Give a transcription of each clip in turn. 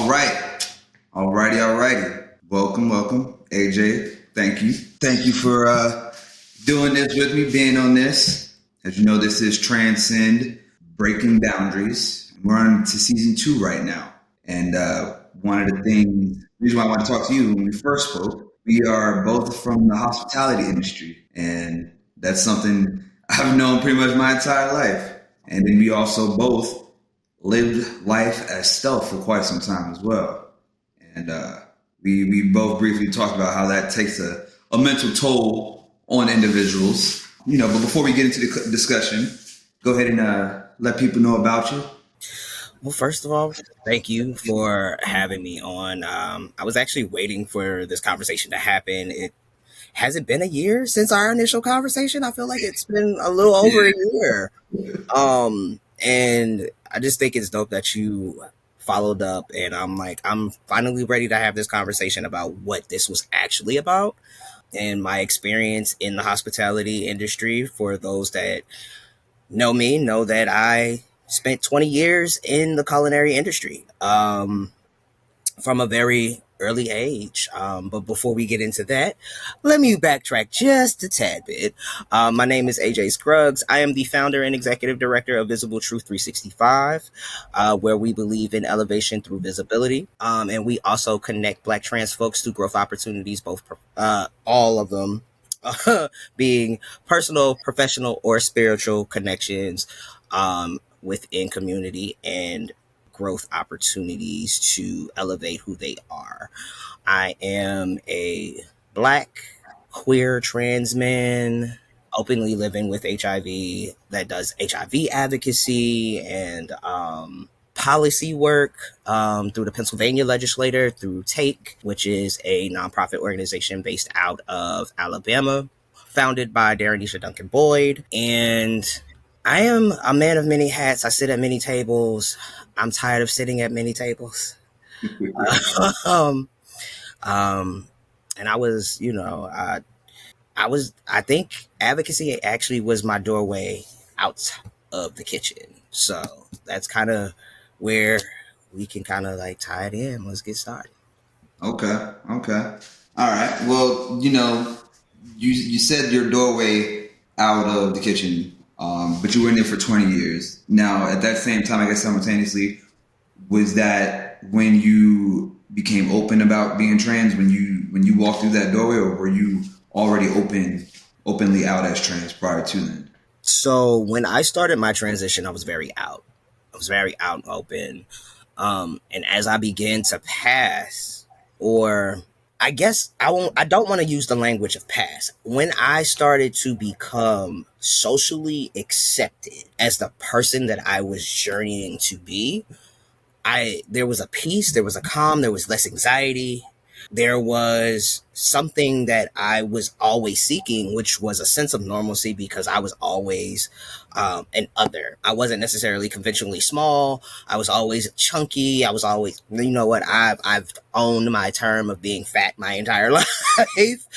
All right. Alrighty. Welcome. AJ, thank you. Thank you for doing this with me, being on this. As you know, this is Transcend, Breaking Boundaries. We're on to season 2 right now. And one of the reason why I want to talk to you, when we first spoke, we are both from the hospitality industry. And that's something I've known pretty much my entire life. And then we also both lived life as stealth for quite some time as well. And we both briefly talked about how that takes a mental toll on individuals. But before we get into the discussion, go ahead and let people know about you. Well, first of all, thank you for having me on. I was actually waiting for this conversation to happen. Has it been a year since our initial conversation? I feel like it's been a little over a year. And I just think it's dope that you followed up, and I'm finally ready to have this conversation about what this was actually about and my experience in the hospitality industry. For those that know me, know that I spent 20 years in the culinary industry from a very early age. But before we get into that, let me backtrack just a tad bit. My name is AJ Scruggs. I am the founder and executive director of Visible Truth 365, where we believe in elevation through visibility. And we also connect Black trans folks to growth opportunities, both all of them being personal, professional, or spiritual connections within community and growth opportunities to elevate who they are. I am a Black, queer, trans man, openly living with HIV that does HIV advocacy and policy work through the Pennsylvania legislature, through TAKE, which is a nonprofit organization based out of Alabama, founded by Darrenisha Duncan Boyd. And I am a man of many hats. I sit at many tables. I'm tired of sitting at many tables. And I was, I think advocacy actually was my doorway out of the kitchen. So that's kind of where we can kind of like tie it in. Let's get started. Okay. All right. Well, you said your doorway out of the kitchen. But you were in there for 20 years. Now, at that same time, I guess simultaneously, was that when you became open about being trans, when you walked through that doorway, or were you already openly out as trans prior to then? So when I started my transition, I was very out. And open. And as I began to pass, or I guess I don't want to use the language of pass. When I started to become socially accepted as the person that I was journeying to be, there was a peace, there was a calm, there was less anxiety. There was something that I was always seeking, which was a sense of normalcy, because I was always an other. I wasn't necessarily conventionally small. I was always chunky. I was always, I've owned my term of being fat my entire life.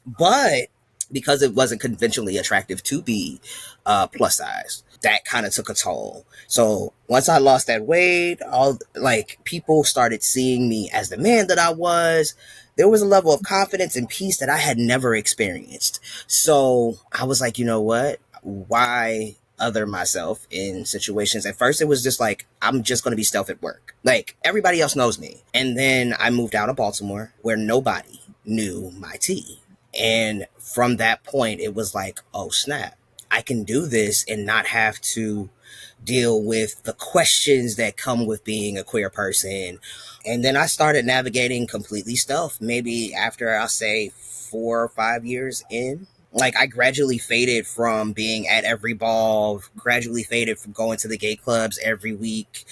But because it wasn't conventionally attractive to be plus size, that kind of took a toll. So once I lost that weight, people started seeing me as the man that I was. There was a level of confidence and peace that I had never experienced. So I was like, you know what? Why other myself in situations? At first, it was just like, I'm just going to be stealth at work. Like, everybody else knows me. And then I moved out of Baltimore, where nobody knew my tea. And from that point, it was like, oh, snap. I can do this and not have to deal with the questions that come with being a queer person. And then I started navigating completely stealth, maybe after, I'll say, 4 or 5 years in. Like, I gradually faded from being at every ball, gradually faded from going to the gay clubs every week.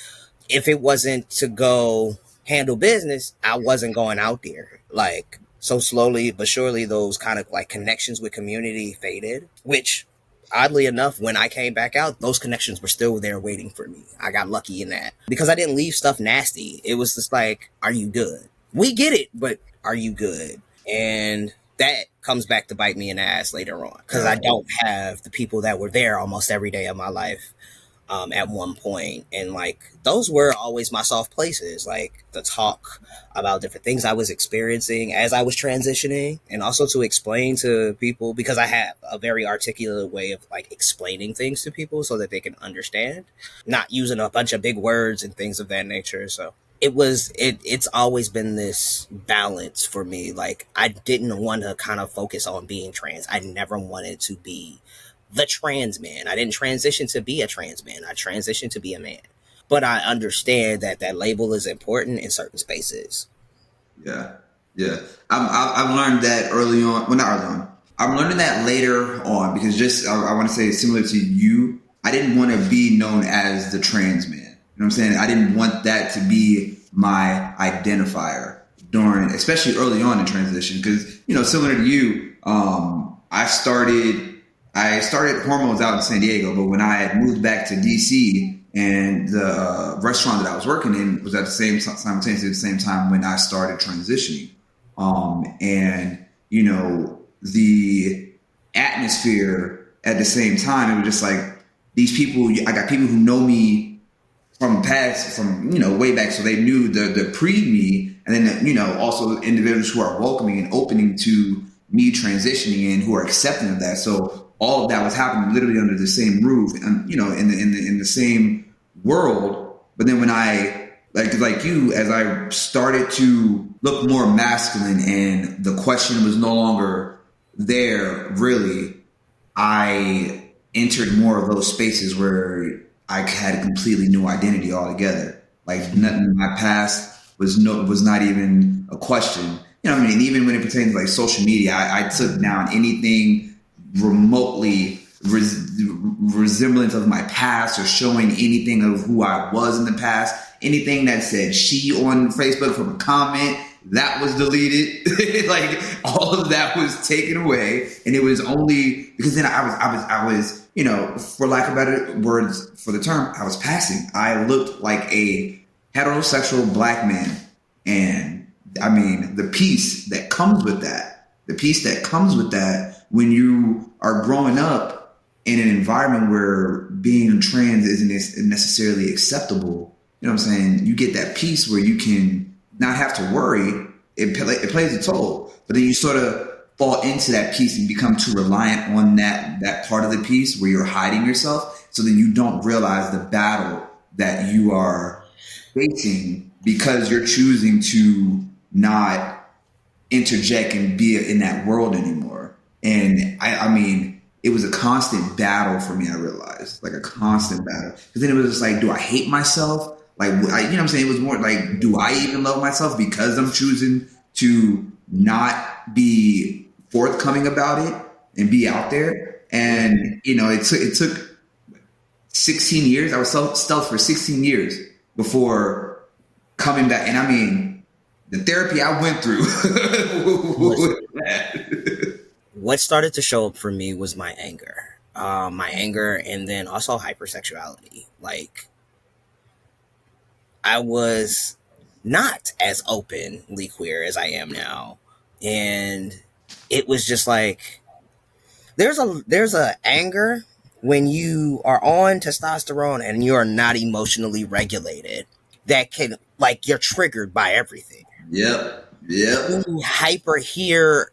If it wasn't to go handle business, I wasn't going out there. Like, so slowly but surely, those kind of like connections with community faded, which, oddly enough, when I came back out, those connections were still there waiting for me. I got lucky in that because I didn't leave stuff nasty. It was just like, are you good? We get it, but are you good? And that comes back to bite me in the ass later on, because I don't have the people that were there almost every day of my life at one point, and like those were always my soft places, like the talk about different things I was experiencing as I was transitioning, and also to explain to people, because I have a very articulate way of like explaining things to people so that they can understand, not using a bunch of big words and things of that nature. So it's always been this balance for me. Like I didn't want to kind of focus on being trans. I never wanted to be the trans man. I didn't transition to be a trans man. I transitioned to be a man. But I understand that that label is important in certain spaces. Yeah, yeah. I've learned that early on. Well, not early on. I'm learning that later on because just I want to say similar to you. I didn't want to be known as the trans man. You know what I'm saying? I didn't want that to be my identifier during, especially early on in transition. Because similar to you, I started hormones out in San Diego, but when I had moved back to DC, and the restaurant that I was working in was at the simultaneously at the same time when I started transitioning. And the atmosphere at the same time, it was just like these people. I got people who know me from past, from way back, so they knew the pre me, and then also individuals who are welcoming and opening to me transitioning and who are accepting of that. So all of that was happening literally under the same roof, and in the same world. But then when I like you, as I started to look more masculine, and the question was no longer there, really, I entered more of those spaces where I had a completely new identity altogether. Like nothing in my past was not even a question. Even when it pertains to like social media, I took down anything remotely resemblant of my past or showing anything of who I was in the past. Anything that said she on Facebook from a comment, that was deleted. Like all of that was taken away, and it was only because then I was for lack of better words for the term, I was passing. I looked like a heterosexual black man, and I mean the peace that comes with that when you are growing up in an environment where being trans isn't necessarily acceptable. You know what I'm saying? You get that peace where you can not have to worry. It plays a toll, but then you sort of fall into that peace and become too reliant on that part of the piece where you're hiding yourself. So then you don't realize the battle that you are facing because you're choosing to not interject and be in that world anymore. And I mean, it was a constant battle for me. I realized, like a constant battle. Because then it was just like, do I hate myself? Like, you know what I'm saying? It was more like, do I even love myself because I'm choosing to not be forthcoming about it and be out there? And, it took 16 years. I was stealth for 16 years before coming back. And I mean, the therapy I went through. What started to show up for me was my anger. And then also hypersexuality. Like, I was not as openly queer as I am now. And it was just like, there's a anger when you are on testosterone and you're not emotionally regulated that can, like, you're triggered by everything. Yep. You hyper hear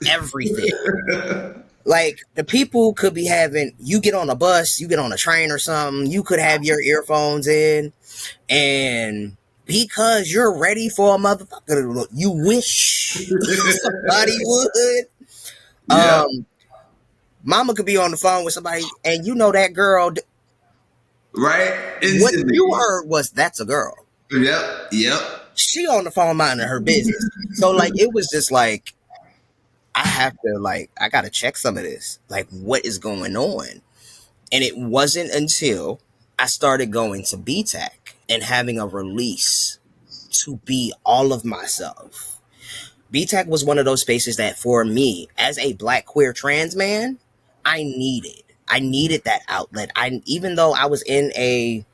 everything. Like, the people could be having, you get on a bus, you get on a train or something, you could have your earphones in, and because you're ready for a motherfucker, you wish somebody would. Yep. Mama could be on the phone with somebody, and that girl, right? What you heard was, that's a girl. Yep. She on the phone minding her business. So, like, it was just like, I gotta check some of this. Like, what is going on? And it wasn't until I started going to BTEC and having a release to be all of myself. BTEC was one of those spaces that, for me, as a black queer trans man, I needed that outlet. Even though I was to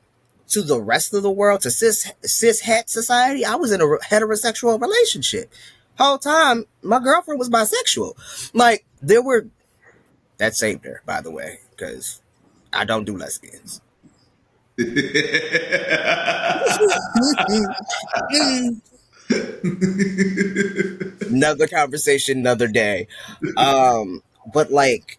the rest of the world, to cis het society, I was in a heterosexual relationship. Whole time, my girlfriend was bisexual. Like, that saved her, by the way, because I don't do lesbians. Another conversation, another day. But like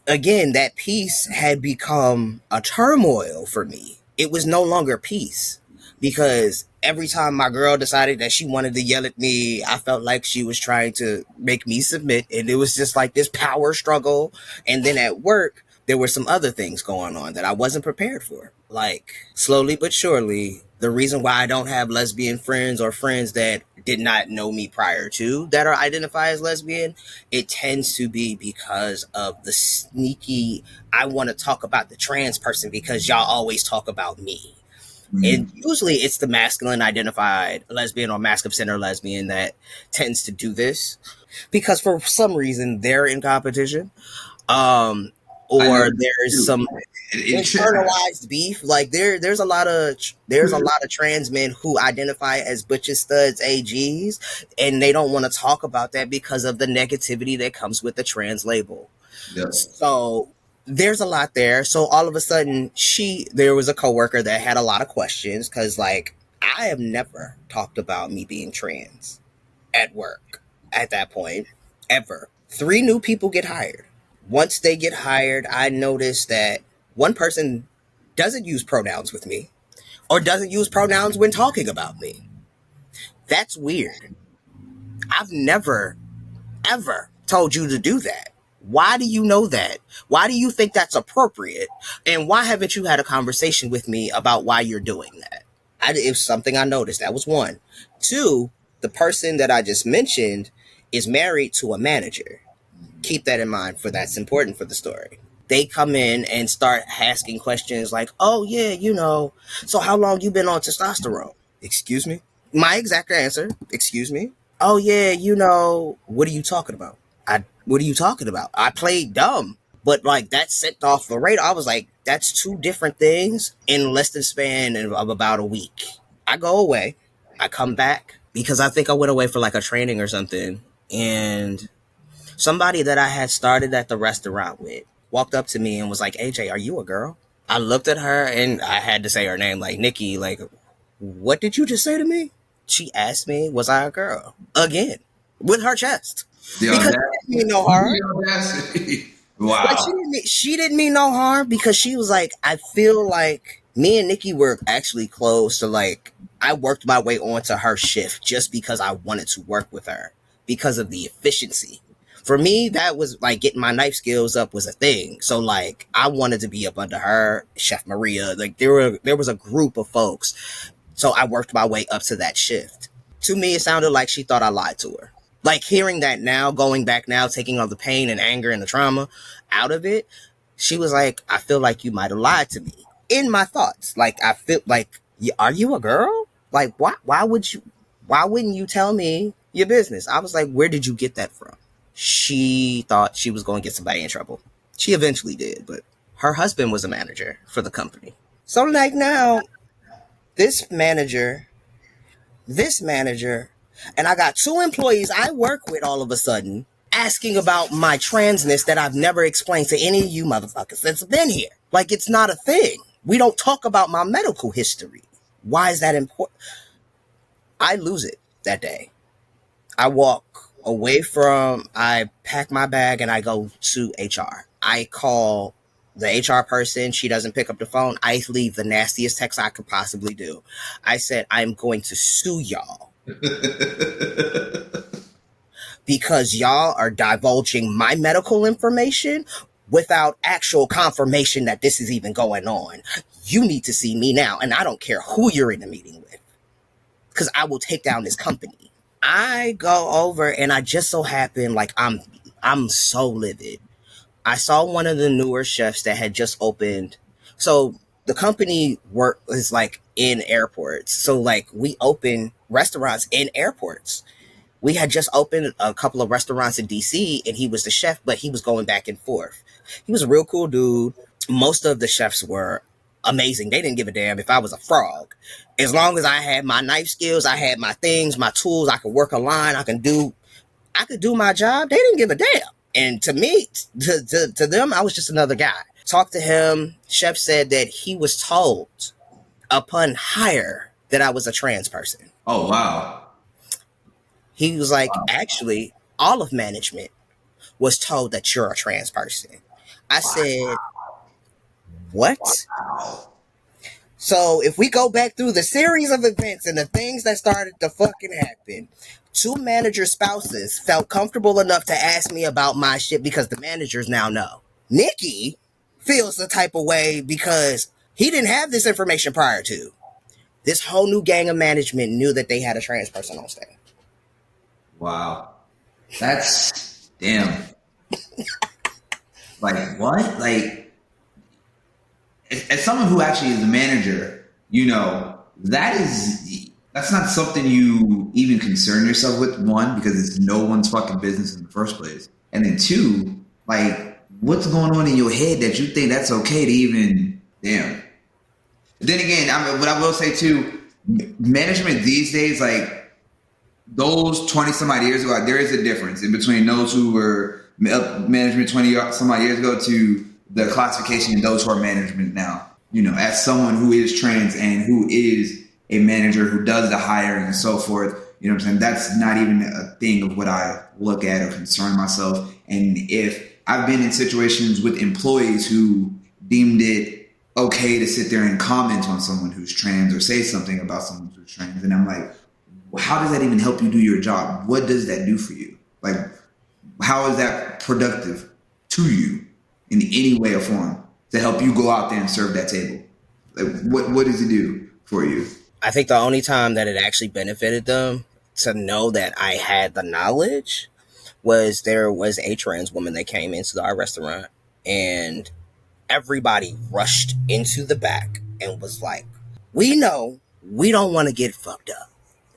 again, that peace had become a turmoil for me. It was no longer peace because every time my girl decided that she wanted to yell at me, I felt like she was trying to make me submit. And it was just like this power struggle. And then at work, there were some other things going on that I wasn't prepared for. Like, slowly but surely, the reason why I don't have lesbian friends or friends that did not know me prior to that are identified as lesbian, it tends to be because of the sneaky, I want to talk about the trans person because y'all always talk about me. And usually it's the masculine identified lesbian or masculine center lesbian that tends to do this because for some reason they're in competition. I know Or there's too. some It internalized beef. Like there's a lot of trans men who identify as butches, studs, AGs, and they don't want to talk about that because of the negativity that comes with the trans label. Yep. So there's a lot there. So all of a sudden, there was a coworker that had a lot of questions because, like, I have never talked about me being trans at work at that point ever. Three new people get hired. Once they get hired, I noticed that one person doesn't use pronouns with me or doesn't use pronouns when talking about me. That's weird. I've never ever told you to do that. Why do you know that? Why do you think that's appropriate? And why haven't you had a conversation with me about why you're doing that? It was something I noticed. That was one. Two, the person that I just mentioned is married to a manager. Keep that in mind, for that's important for the story. They come in and start asking questions like, oh yeah, so how long you been on testosterone? Excuse me? My exact answer, excuse me? Oh yeah, what are you talking about? What are you talking about? I played dumb, but like that set off the radar. I was like, that's two different things in less than span of about a week. I go away, I come back because I think I went away for like a training or something, and somebody that I had started at the restaurant with walked up to me and was like, AJ, are you a girl? I looked at her and I had to say her name, like, Nikki, like, what did you just say to me? She asked me, was I a girl? Again, with her chest. The Because audacity. she didn't mean no harm. The audacity. Like Wow. she didn't mean no harm because she was like, I feel like me and Nikki were actually close to like I worked my way onto her shift just because I wanted to work with her because of the efficiency. For me, that was like getting my knife skills up was a thing. So like I wanted to be up under her, Chef Maria. Like there was a group of folks. So I worked my way up to that shift. To me, it sounded like she thought I lied to her. Like hearing that now, going back now, taking all the pain and anger and the trauma out of it, she was like, I feel like you might have lied to me in my thoughts. Like, I feel like, are you a girl? Like, why wouldn't you tell me your business? I was like, where did you get that from? She thought she was going to get somebody in trouble. She eventually did, but her husband was a manager for the company. So like now, this manager, this manager, and I got two employees I work with all of a sudden asking about my transness that I've never explained to any of you motherfuckers that's been here. Like it's not a thing. We don't talk about my medical history. Why is that important? I lose it that day. I walk away I pack my bag and I go to HR. I call the HR person. She doesn't pick up the phone. I leave the nastiest text I could possibly do. I said, I'm going to sue y'all because y'all are divulging my medical information without actual confirmation that this is even going on. You need to see me now, and I don't care who you're in the meeting with because I will take down this company. I go over and I just so happen like I'm so livid. I saw one of the newer chefs that had just opened. So the company work is like in airports. So like we open restaurants in airports. We had just opened a couple of restaurants in DC and he was the chef, but he was going back and forth. He was a real cool dude. Most of the chefs were amazing. They didn't give a damn if I was a frog. As long as I had my knife skills, I had my things, my tools, I could work a line, I could do my job. They didn't give a damn. And to me, to them, I was just another guy. Talked to him. Chef said that he was told upon hire that I was a trans person. Oh, wow. He was like, actually, all of management was told that you're a trans person. I said, what? So if we go back through the series of events and the things that started to fucking happen, two manager spouses felt comfortable enough to ask me about my shit because the managers now know. Nikki feels the type of way because he didn't have this information prior to. This whole new gang of management knew that they had a trans person on staff. Wow. That's damn. Like what? Like, as someone who actually is a manager, that's not something you even concern yourself with, one, because it's no one's fucking business in the first place. And then two, like, what's going on in your head that you think that's okay to even, damn. Then again, what I will say too, management these days, like those 20 some odd years ago, there is a difference in between those who were management 20 some odd years ago to the classification of those who are management now. As someone who is trans and who is a manager who does the hiring and so forth, you know what I'm saying? That's not even a thing of what I look at or concern myself. And if I've been in situations with employees who deemed it okay to sit there and comment on someone who's trans or say something about someone who's trans, and I'm like, well, how does that even help you do your job? What does that do for you? Like, how is that productive to you in any way or form to help you go out there and serve that table? Like, what does it do for you? I think the only time that it actually benefited them to know that I had the knowledge was there was a trans woman that came into our restaurant and everybody rushed into the back and was like, we know we don't want to get fucked up.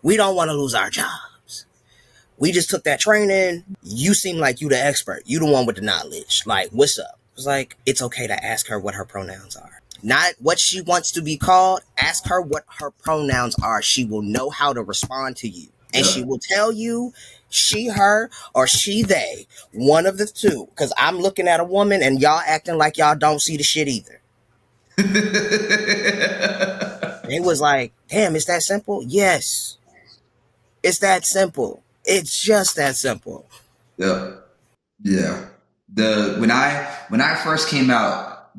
We don't want to lose our jobs. We just took that training. You seem like you the expert. You the one with the knowledge. Like, what's up? It was like, it's okay to ask her what her pronouns are. Not what she wants to be called. Ask her what her pronouns are. She will know how to respond to you. And she will tell you she, her, or she, they. One of the two. Because I'm looking at a woman and y'all acting like y'all don't see the shit either. It was like, damn, it's that simple? Yes. It's that simple. It's just that simple. Yeah. When I first came out,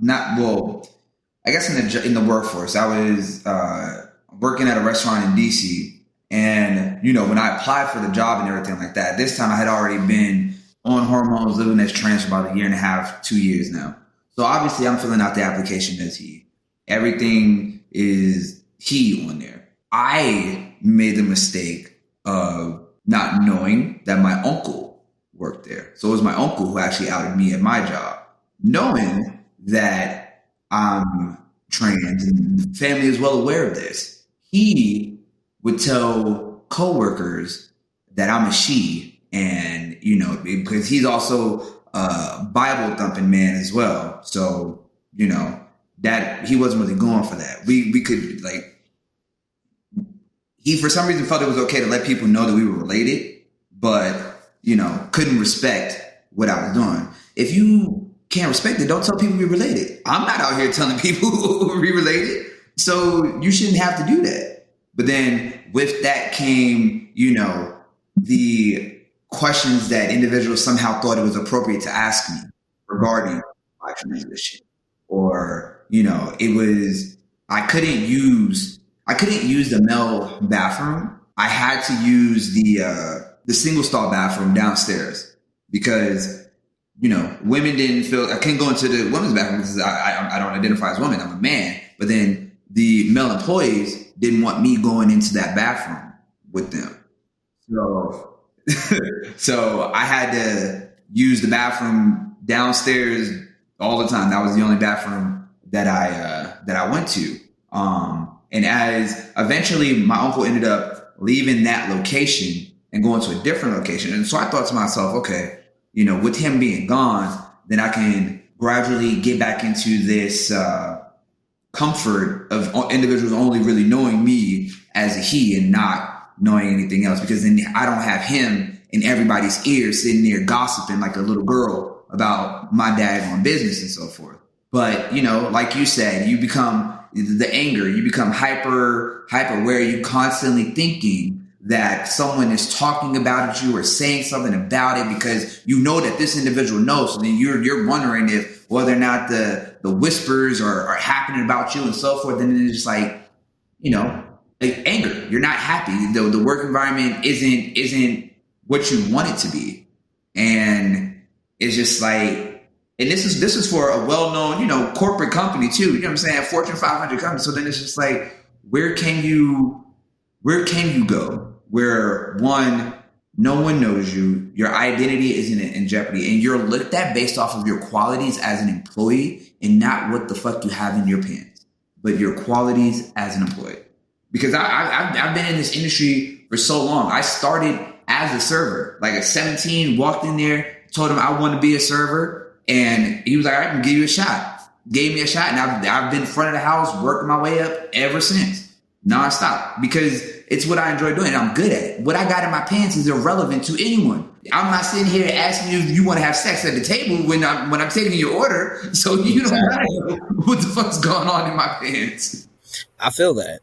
I guess in the workforce, I was working at a restaurant in DC, and when I applied for the job and everything like that, this time I had already been on hormones, living as trans for about 1.5 to 2 years now. So obviously, I'm filling out the application as he. Everything is he on there. I made the mistake of not knowing that my uncle worked there. So it was my uncle who actually outed me at my job, knowing that I'm trans and the family is well aware of this. He would tell coworkers that I'm a she, and because he's also a Bible thumping man as well. So that he wasn't really going for that. We could he for some reason felt it was okay to let people know that we were related, but couldn't respect what I was doing. If you can't respect it, don't tell people you're related. I'm not out here telling people we're related, so you shouldn't have to do that. But then with that came, the questions that individuals somehow thought it was appropriate to ask me regarding my transition, or it was I couldn't use the male bathroom. I had to use the single stall bathroom downstairs because women didn't feel I couldn't go into the women's bathroom because I don't identify as woman. I'm a man. But then the male employees didn't want me going into that bathroom with them. So I had to use the bathroom downstairs all the time. That was the only bathroom that I went to. And as eventually my uncle ended up leaving that location and going to a different location. And so I thought to myself, okay, with him being gone, then I can gradually get back into this comfort of individuals only really knowing me as a he and not knowing anything else, because then I don't have him in everybody's ears sitting there gossiping like a little girl about my daggone business and so forth. But, you know, like you said, you become the anger, you become hyper aware. You constantly thinking that someone is talking about you or saying something about it because you know that this individual knows. So then you're wondering if whether or not the whispers are happening about you and so forth. And then it's just like, you know, like anger. You're not happy. The work environment isn't what you want it to be. And it's just like, and this is for a well-known, you know, corporate company too. You know what I'm saying? Fortune 500 company. So then it's just like, where can you go where one, no one knows you, your identity isn't in jeopardy, and you're looked at based off of your qualities as an employee and not what the fuck you have in your pants, but your qualities as an employee. Because I've been in this industry for so long. I started as a server, like at 17, walked in there, told him I want to be a server. And he was like, I can give you a shot. Gave me a shot. And I've been in front of the house, working my way up ever since. Nonstop. Because it's what I enjoy doing. And I'm good at it. What I got in my pants is irrelevant to anyone. I'm not sitting here asking you if you want to have sex at the table when I'm taking your order. So you don't know what the fuck's going on in my pants. I feel that.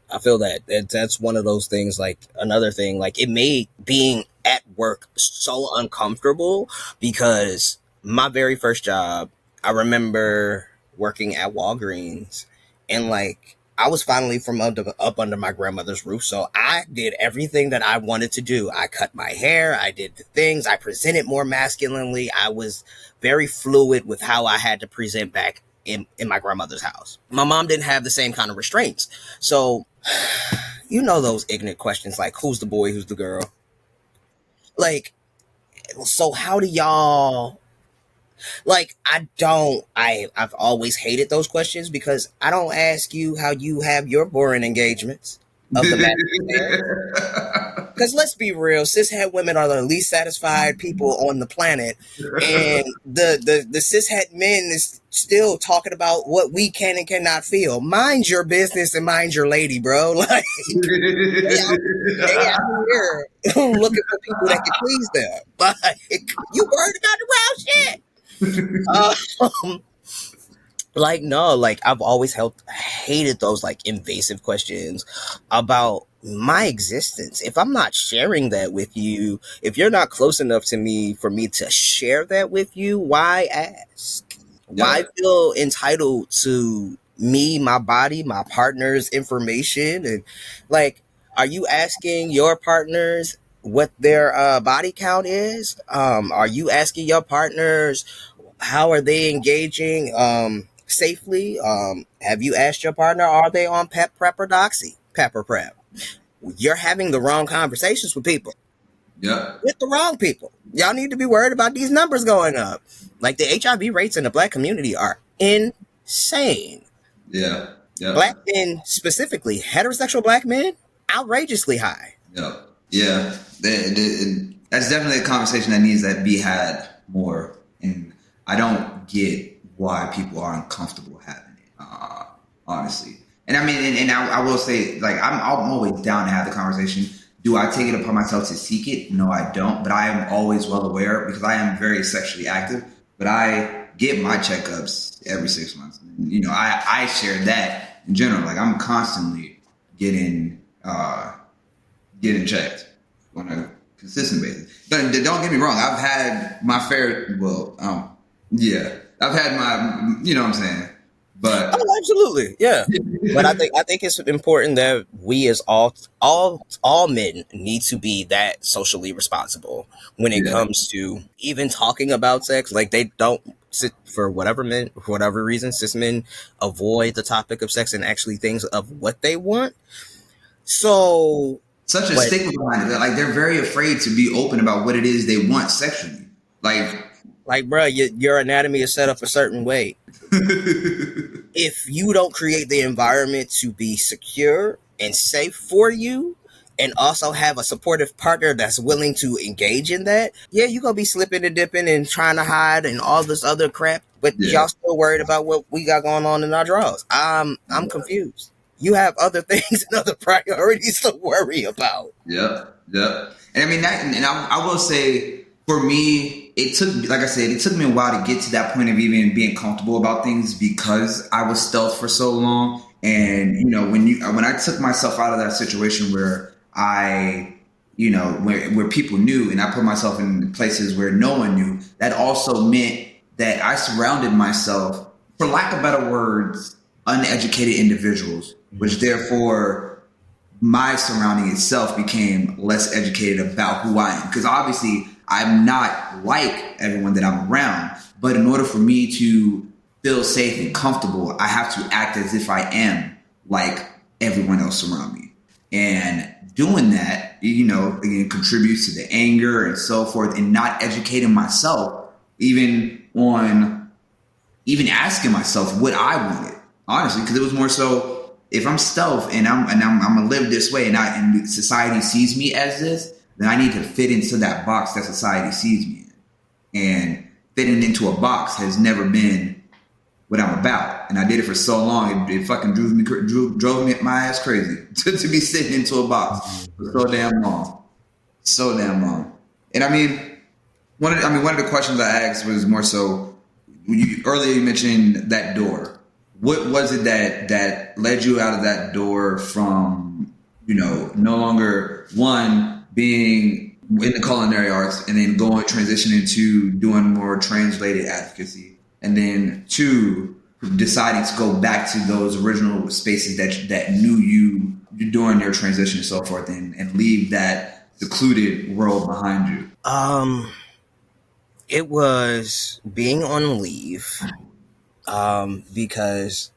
That's one of those things, like another thing, like it made being at work so uncomfortable because my very first job, I remember working at Walgreens and like I was finally from up under my grandmother's roof. So I did everything that I wanted to do. I cut my hair. I did the things. I presented more masculinely. I was very fluid with how I had to present back in my grandmother's house. My mom didn't have the same kind of restraints. So, you know, those ignorant questions like, who's the boy? Who's the girl? Like, so how do y'all... Like, I've always hated those questions because I don't ask you how you have your boring engagements of the matter. Because let's be real, cishet women are the least satisfied people on the planet. And the cishet men is still talking about what we can and cannot feel. Mind your business and mind your lady, bro. Like, they out here looking for people that can please them. Like, you worried about the real shit? Like, no, like I've always hated those like invasive questions about my existence. If I'm not sharing that with you, if you're not close enough to me for me to share that with you, why ask? Why feel entitled to me, my body, my partner's information? And like, are you asking your partners what their body count is? Are you asking your partners how are they engaging safely? Have you asked your partner, are they on prep or doxy? Pepper prep. You're having the wrong conversations with people. Yeah. With the wrong people. Y'all need to be worried about these numbers going up. Like the HIV rates in the Black community are insane. Yeah. Yeah. Black men, specifically heterosexual Black men, outrageously high. Yeah. Yeah. That's definitely a conversation that needs to be had more. And I don't get why people are uncomfortable having it, honestly. And I mean, and I will say, like, I'm always down to have the conversation. Do I take it upon myself to seek it? No, I don't. But I am always well aware because I am very sexually active. But I get my checkups every 6 months. You know, I share that in general. Like, I'm constantly getting checked on a consistent basis. But don't get me wrong. I've had my fair. Well, yeah, I've had my. You know what I'm saying. But absolutely, yeah. But I think it's important that we as all men need to be that socially responsible when it comes to even talking about sex. Like they don't for whatever reason, cis men avoid the topic of sex and actually things of what they want. So such a stigma behind it. Like they're very afraid to be open about what it is they want sexually. Like, bro, your anatomy is set up a certain way. If you don't create the environment to be secure and safe for you, and also have a supportive partner that's willing to engage in that, you're gonna be slipping and dipping and trying to hide and all this other crap. But y'all still worried about what we got going on in our drawers. I'm confused. You have other things and other priorities to worry about. Yep. And I mean that, and I will say for me. it took, like I said, it took me a while to get to that point of even being comfortable about things because I was stealth for so long. And when I took myself out of that situation where where people knew, and I put myself in places where no one knew, that also meant that I surrounded myself, for lack of better words, uneducated individuals, which therefore my surrounding itself became less educated about who I am. Because obviously I'm not like everyone that I'm around, but in order for me to feel safe and comfortable, I have to act as if I am like everyone else around me. And doing that, again, contributes to the anger and so forth, and not educating myself, even asking myself what I wanted, honestly, because it was more so, if I'm stealth and I'm gonna live this way, and society sees me as this, then I need to fit into that box that society sees me in. And fitting into a box has never been what I'm about. And I did it for so long, it fucking drove me my ass crazy to be sitting into a box for so damn long. So damn long. And one of the questions I asked was more so, earlier you mentioned that door. What was it that led you out of that door from, no longer, one, being in the culinary arts, and then transitioning to doing more translated advocacy, and then two, deciding to go back to those original spaces that knew you during your transition and so forth, and leave that secluded world behind you? It was being on leave, because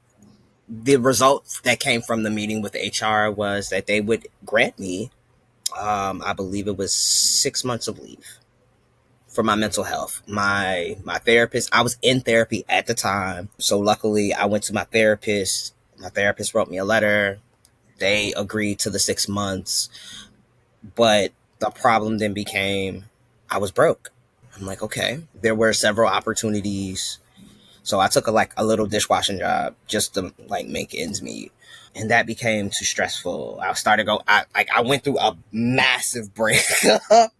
the result that came from the meeting with HR was that they would grant me, I believe it was 6 months of leave for my mental health. My therapist, I was in therapy at the time, so luckily I went to my therapist. My therapist wrote me a letter. They agreed to the 6 months, but the problem then became I was broke. I'm like, okay. There were several opportunities, so I took a little dishwashing job just to make ends meet. And that became too stressful. I went through a massive breakup.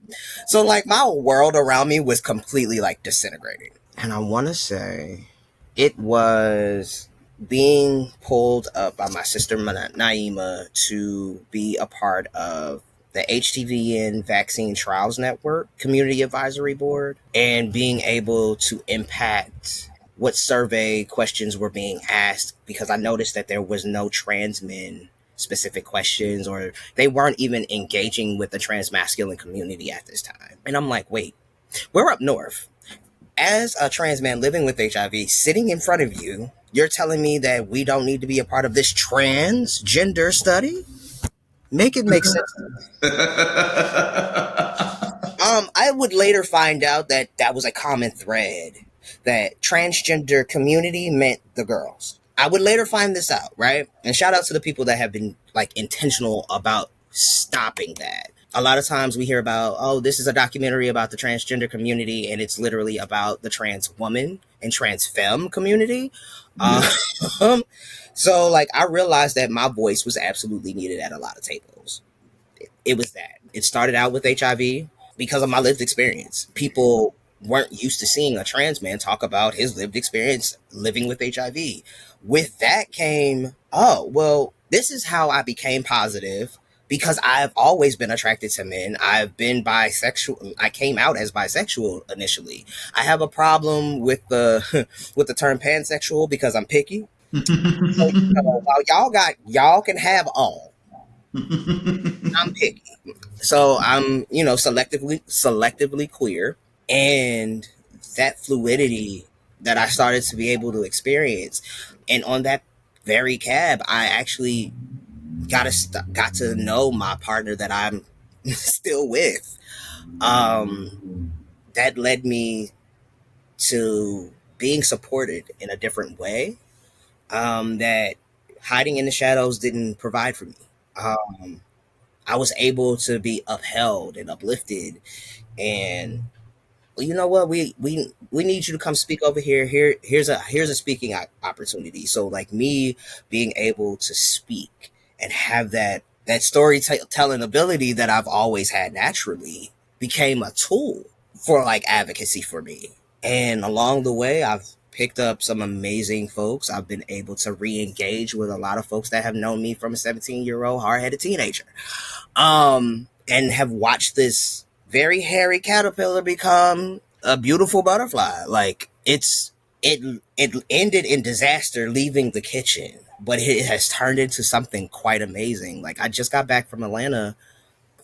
So my world around me was completely disintegrating. And I want to say it was being pulled up by my sister Naima to be a part of the HTVN Vaccine Trials Network Community Advisory Board, and being able to impact what survey questions were being asked, because I noticed that there was no trans men specific questions, or they weren't even engaging with the trans masculine community at this time. And I'm like, wait, we're up north. As a trans man living with HIV, sitting in front of you, you're telling me that we don't need to be a part of this transgender study? Make it make sense. I would later find out that was a common thread, that transgender community meant the girls. I would later find this out, right? And shout out to the people that have been intentional about stopping that. A lot of times we hear about, oh, this is a documentary about the transgender community, and it's literally about the trans woman and trans femme community. Yeah. So I realized that my voice was absolutely needed at a lot of tables. It was that. It started out with HIV because of my lived experience. People weren't used to seeing a trans man talk about his lived experience living with HIV. With that came, oh, well, this is how I became positive, because I've always been attracted to men. I've been bisexual. I came out as bisexual initially. I have a problem with the with the term pansexual because I'm picky. So, while y'all can have all, I'm picky. So I'm, selectively queer. And that fluidity that I started to be able to experience. And on that very cab, I actually got to know my partner that I'm still with. That led me to being supported in a different way, that hiding in the shadows didn't provide for me. I was able to be upheld and uplifted, and you know what, we need you to come speak over here. Here's a speaking opportunity. So me being able to speak and have that storytelling ability that I've always had naturally became a tool for like advocacy for me. And along the way, I've picked up some amazing folks. I've been able to re-engage with a lot of folks that have known me from a 17-year-old hard-headed teenager. And have watched this very hairy caterpillar become a beautiful butterfly. Like it ended in disaster leaving the kitchen, but it has turned into something quite amazing. Like I just got back from Atlanta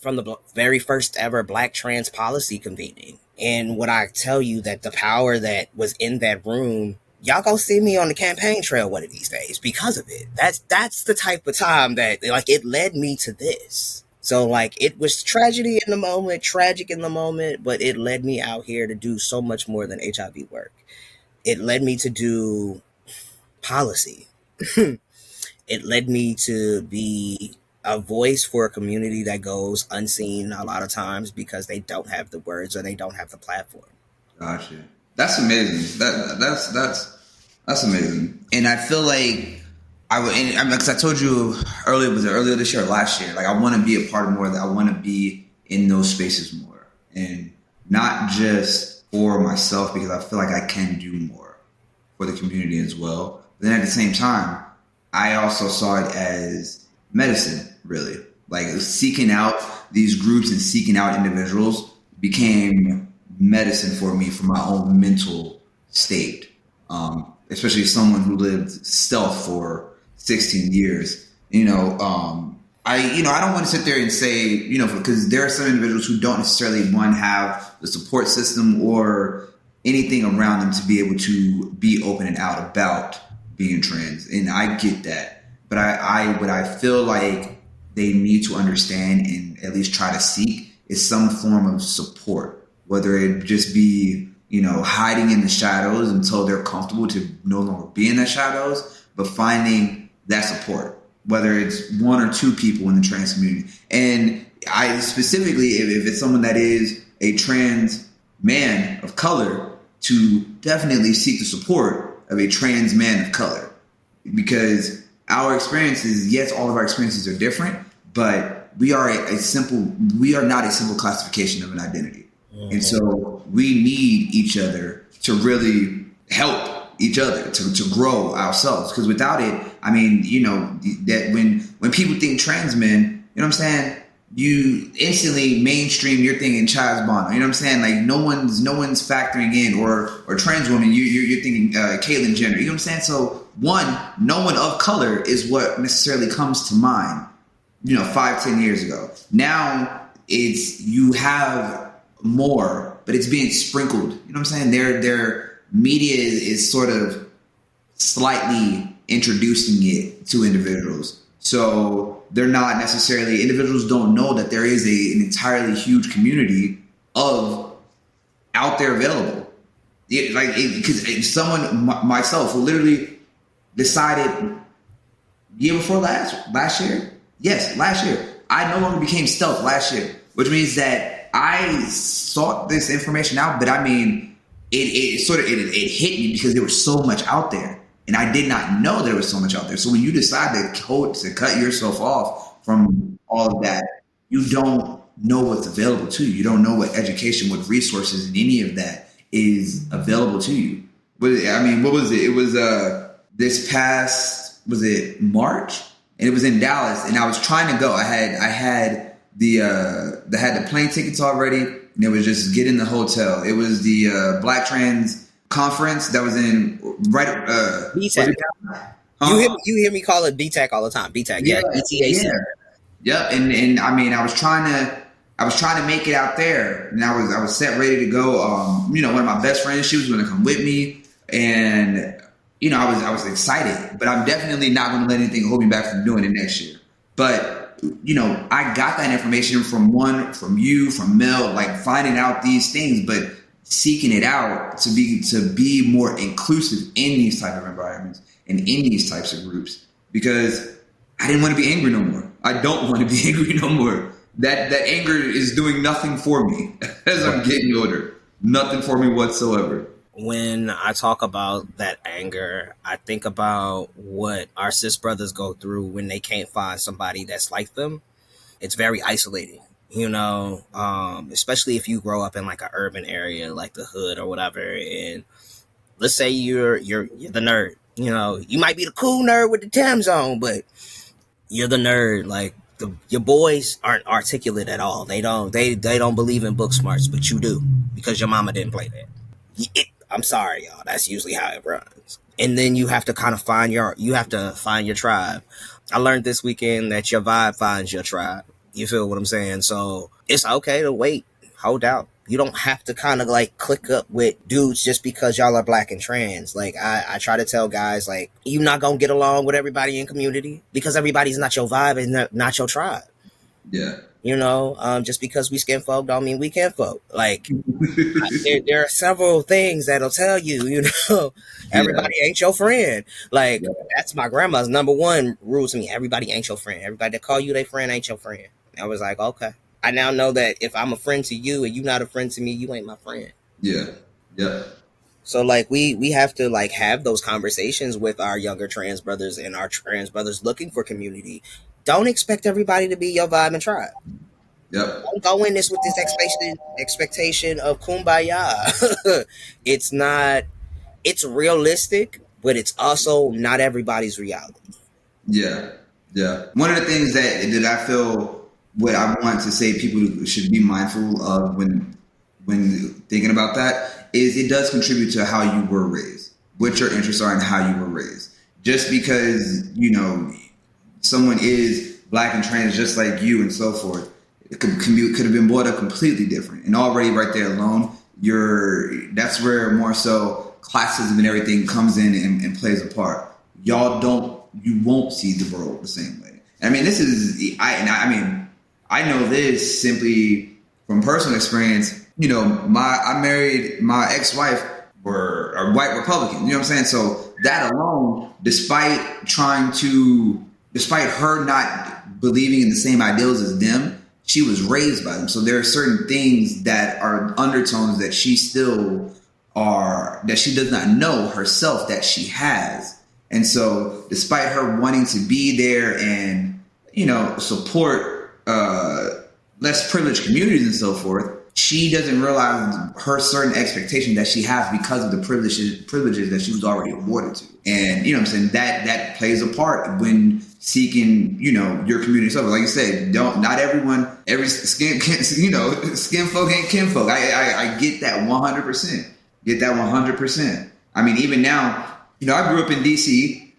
from the very first ever Black trans policy convening. And what I tell you that the power that was in that room, y'all gonna see me on the campaign trail one of these days because of it. That's the type of time that like it led me to this. So like it was tragedy in the moment, tragic in the moment, but it led me out here to do so much more than HIV work. It led me to do policy. It led me to be a voice for a community that goes unseen a lot of times because they don't have the words or they don't have the platform. Gotcha. That's amazing. That's amazing. And I feel like because I told you earlier, was it earlier this year or last year? Like I want to be a part of more of that. I want to be in those spaces more, and not just for myself because I feel like I can do more for the community as well. But then at the same time, I also saw it as medicine, really. Like seeking out these groups and seeking out individuals became medicine for me for my own mental state. Especially someone who lived stealth for 16 years. I don't want to sit there and say, because there are some individuals who don't necessarily have the support system or anything around them to be able to be open and out about being trans. And I get that. But what I feel like they need to understand and at least try to seek is some form of support, whether it just be, hiding in the shadows until they're comfortable to no longer be in the shadows, but finding that support, whether it's one or two people in the trans community. And I specifically, if it's someone that is a trans man of color, to definitely seek the support of a trans man of color, because our experiences, yes, all of our experiences are different, but we are not a simple classification of an identity. Mm-hmm. And so we need each other to really help each other to grow ourselves. Because without it, that when people think trans men, you know what I'm saying, you instantly mainstream your thing in Child's Bond. You know what I'm saying? Like no one's factoring in or trans woman. You're thinking Caitlyn Jenner. You know what I'm saying? So no one of color is what necessarily comes to mind. 5-10 years ago. Now you have more, but it's being sprinkled. You know what I'm saying? Their media is sort of slightly introducing it to individuals. So they're not necessarily, individuals don't know that there is an entirely huge community of out there available. Because someone, myself, who literally decided year before last year, yes, last year, I no longer became stealth last year, which means that I sought this information out, but it hit me because there was so much out there. And I did not know there was so much out there. So when you decide to cut yourself off from all of that, you don't know what's available to you. You don't know what education, what resources, and any of that is available to you. What was it? It was this past, was it March? And it was in Dallas, and I was trying to go. I had the plane tickets already, and it was just get in the hotel. It was the Black Trans conference that was in BTAC. You hear me call it BTAC all the time. BTAC, yeah, BTAC. Yeah. Yep. And I was trying to make it out there, and I was set ready to go. One of my best friends, she was going to come with me, and I was excited, but I'm definitely not going to let anything hold me back from doing it next year. But I got that information from you, from Mel, like finding out these things, but seeking it out to be more inclusive in these type of environments and in these types of groups, because I didn't want to be angry no more. I don't want to be angry no more. That anger is doing nothing for me as I'm getting older. Nothing for me whatsoever. When I talk about that anger, I think about what our cis brothers go through when they can't find somebody that's like them. It's very isolating. especially if you grow up in like an urban area like the hood or whatever, and let's say you're the nerd. You might be the cool nerd with the Tim's on, but you're the nerd. Like your boys aren't articulate at all. They don't believe in book smarts, but you do because your mama didn't play that. I'm sorry, y'all. That's usually how it runs. And then you have to kind of find your tribe. I learned this weekend that your vibe finds your tribe. You feel what I'm saying? So it's okay to wait, hold out. You don't have to kind of like click up with dudes just because y'all are black and trans. Like I try to tell guys, like, you're not gonna get along with everybody in community because everybody's not your vibe and not your tribe. Yeah. Just because we skin folk don't mean we can folk. Like there are several things that'll tell you, everybody ain't your friend. Like that's my grandma's number one rule to me. Everybody ain't your friend. Everybody that call you their friend ain't your friend. And I was like, okay. I now know that if I'm a friend to you and you not a friend to me, you ain't my friend. Yeah. Yeah. So like we have to like have those conversations with our younger trans brothers and our trans brothers looking for community. Don't expect everybody to be your vibe and tribe. Yep. Don't go in this with this expectation of kumbaya. It's not. It's realistic, but it's also not everybody's reality. Yeah. Yeah. One of the things that I feel what I want to say people should be mindful of when thinking about that is it does contribute to how you were raised, what your interests are and how you were raised. Just because, someone is black and trans just like you and so forth, it could have been brought up completely different. And already right there alone, that's where more so classism and everything comes in and plays a part. You won't see the world the same way. I mean, I know this simply from personal experience. I married my ex-wife were a white Republican. You know what I'm saying? So that alone, despite her not believing in the same ideals as them, she was raised by them. So there are certain things that are undertones that she does not know herself that she has. And so despite her wanting to be there and, support less privileged communities and so forth, she doesn't realize her certain expectation that she has because of the privileges that she was already awarded to. And, what I'm saying, that plays a part when seeking, your community stuff. Like you said, not everyone, every skin folk ain't kin folk. I get that 100%. Get that 100%. I mean, even now, I grew up in DC,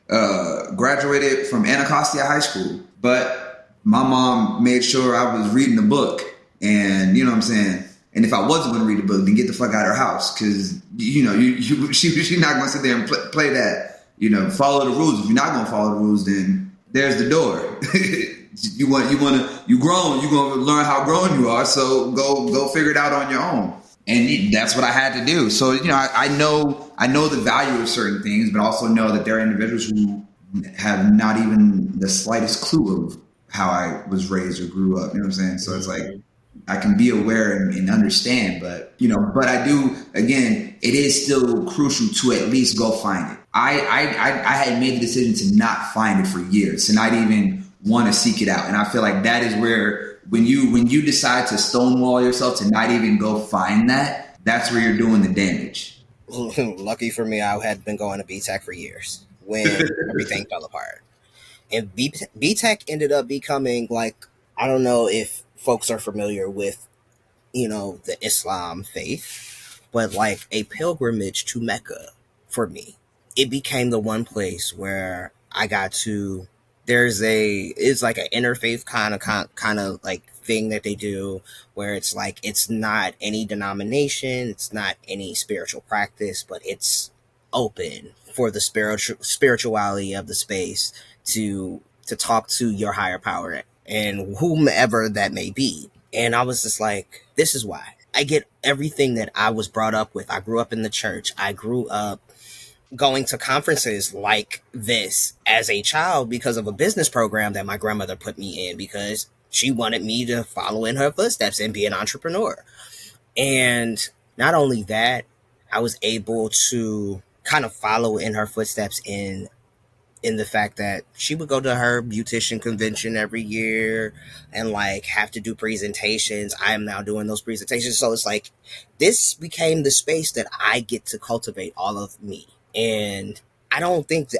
graduated from Anacostia High School, but my mom made sure I was reading a book. And you know what I'm saying? And if I wasn't going to read the book, then get the fuck out of her house. Because, she's not going to sit there and play that, follow the rules. If you're not going to follow the rules, then there's the door. you grown, you're going to learn how grown you are. So go figure it out on your own. And that's what I had to do. So, I know the value of certain things, but also know that there are individuals who have not even the slightest clue of how I was raised or grew up. You know what I'm saying? So it's like, I can be aware and understand, but I do, again, it is still crucial to at least go find it. I had made the decision to not find it for years, to not even want to seek it out. And I feel like that is where, when you decide to stonewall yourself to not even go find that's where you're doing the damage. Lucky for me, I had been going to B-Tech for years when everything fell apart. And B-Tech ended up becoming, like, I don't know if folks are familiar with, the Islam faith, but like a pilgrimage to Mecca for me. It became the one place where I got to, it's like an interfaith kind of like thing that they do where it's like, it's not any denomination, it's not any spiritual practice, but it's open for the spirituality of the space to talk to your higher power and whomever that may be. And I was just like, this is why. I get everything that I was brought up with. I grew up in the church. I grew up going to conferences like this as a child because of a business program that my grandmother put me in because she wanted me to follow in her footsteps and be an entrepreneur. And not only that, I was able to kind of follow in her footsteps in in the fact that she would go to her beautician convention every year and like have to do presentations. I am now doing those presentations. So it's like this became the space that I get to cultivate all of me. And I don't think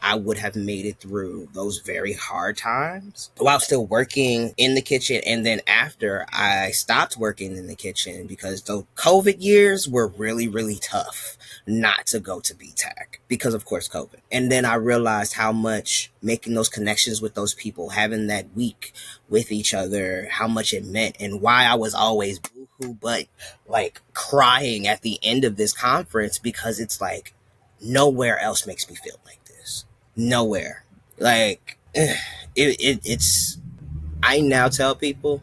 I would have made it through those very hard times while still working in the kitchen. And then after I stopped working in the kitchen because the COVID years were really, really tough not to go to BTAC because, of course, COVID. And then I realized how much making those connections with those people, having that week with each other, how much it meant and why I was always boohoo, but like crying at the end of this conference because it's like nowhere else makes me feel like this. Nowhere. Like it's I now tell people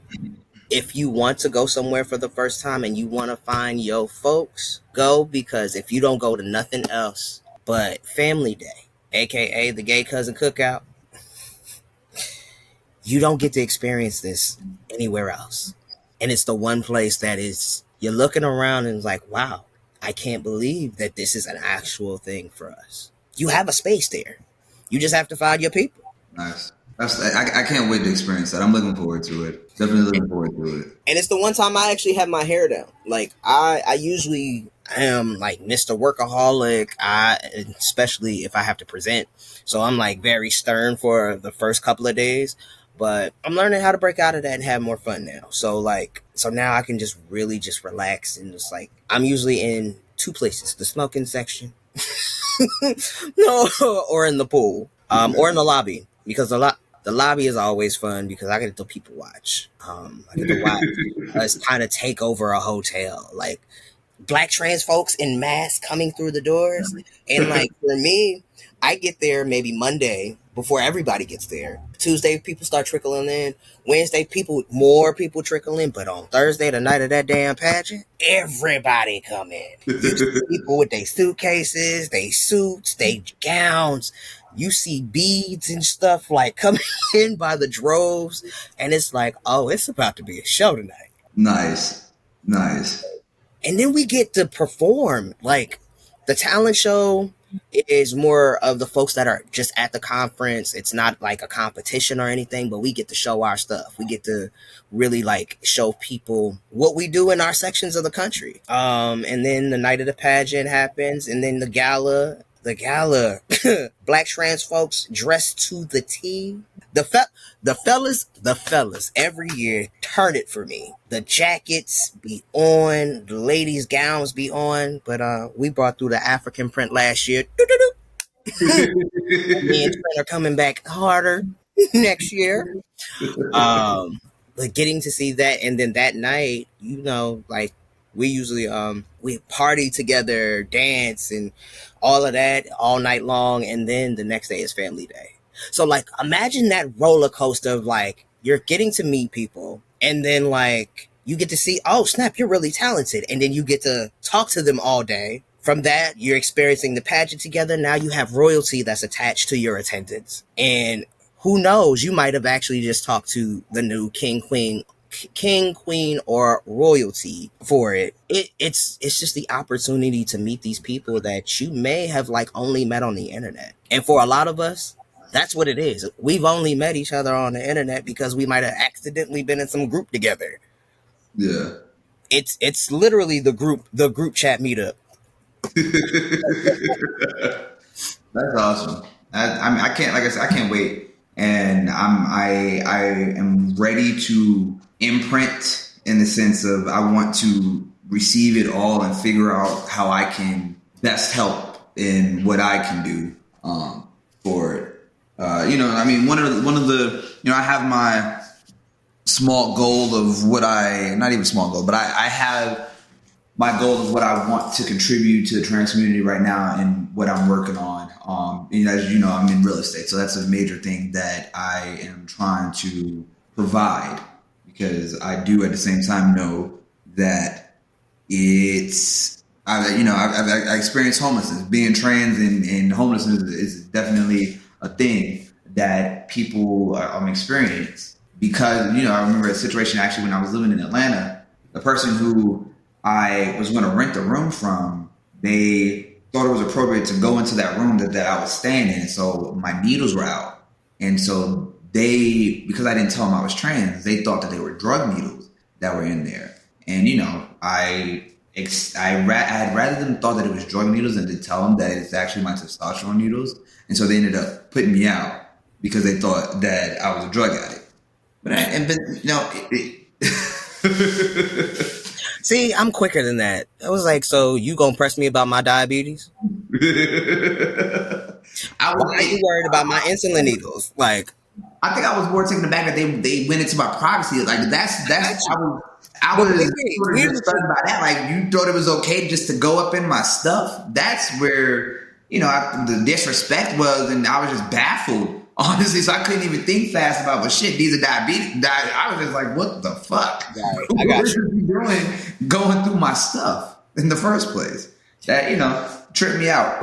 if you want to go somewhere for the first time and you want to find your folks, go, because if you don't go to nothing else but family day, aka the gay cousin cookout, you don't get to experience this anywhere else. And it's the one place that is, you're looking around and it's like, wow, I can't believe that this is an actual thing for us. You have a space there. You just have to find your people. Nice. I can't wait to experience that. I'm looking forward to it. Definitely looking forward to it. And it's the one time I actually have my hair down. Like I usually am like Mr. Workaholic. Especially if I have to present. So I'm like very stern for the first couple of days. But I'm learning how to break out of that and have more fun now. So now I can just really just relax and just like, I'm usually in two places, the smoking section, no, or in the pool, or in the lobby, because the lobby is always fun because I get to people watch. I get to watch us kind of take over a hotel, like Black trans folks in mass coming through the doors. And like for me, I get there maybe Monday before everybody gets there. Tuesday, people start trickling in. Wednesday, more people trickle in. But on Thursday, the night of that damn pageant, everybody come in. You see people with their suitcases, their suits, their gowns. You see beads and stuff like coming in by the droves. And it's like, oh, it's about to be a show tonight. Nice. And then we get to perform. Like the talent show is more of the folks that are just at the conference. It's not like a competition or anything, but we get to show our stuff. We get to really like show people what we do in our sections of the country. And then the night of the pageant happens, and then the gala, Black trans folks dressed to the T. The fellas every year turn it for me. The jackets be on, the ladies' gowns be on, but we brought through the African print last year. Me and Trent are coming back harder next year. But getting to see that, and then that night, like we usually we party together, dance, and all of that all night long, and then the next day is family day. So like imagine that roller coaster of like you're getting to meet people, and then like you get to see, oh snap, you're really talented, and then you get to talk to them all day. From that, you're experiencing the pageant together. Now you have royalty that's attached to your attendance, and who knows, you might have actually just talked to the new king, queen, or royalty for it. It's just the opportunity to meet these people that you may have like only met on the internet. And for a lot of us, that's what it is. We've only met each other on the internet because we might have accidentally been in some group together. Yeah. It's literally the group chat meetup. That's awesome. I can't, like I said, I can't wait. And I am ready to imprint in the sense of I want to receive it all and figure out how I can best help in what I can do for it. One of the I have my small goal of not even small goal, but I have my goal of what I want to contribute to the trans community right now and what I'm working on. As you know, I'm in real estate, so that's a major thing that I am trying to provide, because I do at the same time know that I experience homelessness. Being trans and homelessness is definitely a thing that people experience, because I remember a situation actually when I was living in Atlanta. The person who I was going to rent a room from, they thought it was appropriate to go into that room that I was staying in. So my needles were out. And so because I didn't tell them I was trans, they thought that they were drug needles that were in there. And, you know, I'd rather them thought that it was drug needles than to tell them that it's actually my testosterone needles. And so they ended up putting me out because they thought that I was a drug addict. See, I'm quicker than that. I was like, so you gonna press me about my diabetes? Why are you worried about my insulin needles? Like, I think I was more taken aback that they went into my privacy. Like that's I was sort of disturbed by that. Like, you thought it was okay just to go up in my stuff. That's where, you know, the disrespect was, and I was just baffled, honestly. So I couldn't even think fast about, well, shit, these are diabetes. I was just like, what the fuck? Right, I got you. What are you doing going through my stuff in the first place? That, you know, tripped me out.